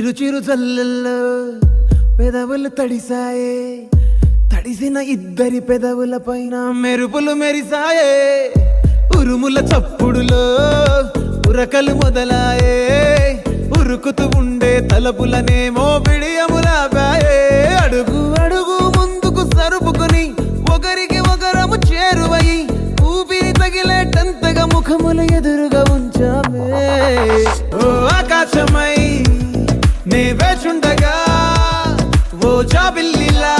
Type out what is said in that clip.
చిరు చిరు జల్లెల్లో పెదవులు తడిసాయే, తడిసిన ఇద్దరి పెదవుల పైన మెరుపులు మెరిసాయే. ఉరుముల చప్పుడులో ఉరకలు మొదలాయే, ఉరుకుతూ ఉండే తలపులనేమో బిడియములాపాయే. అడుగు అడుగు ముందుకు సరుపుకొని ఒకరికి ఒకరము చేరువై ఊపిరి తగిలేటంతగా ముఖములు ఎదురుగా ఉంచామే. ఓ ఆకాశమై నే వేచుండగా, ఓ జాబిల్లిలా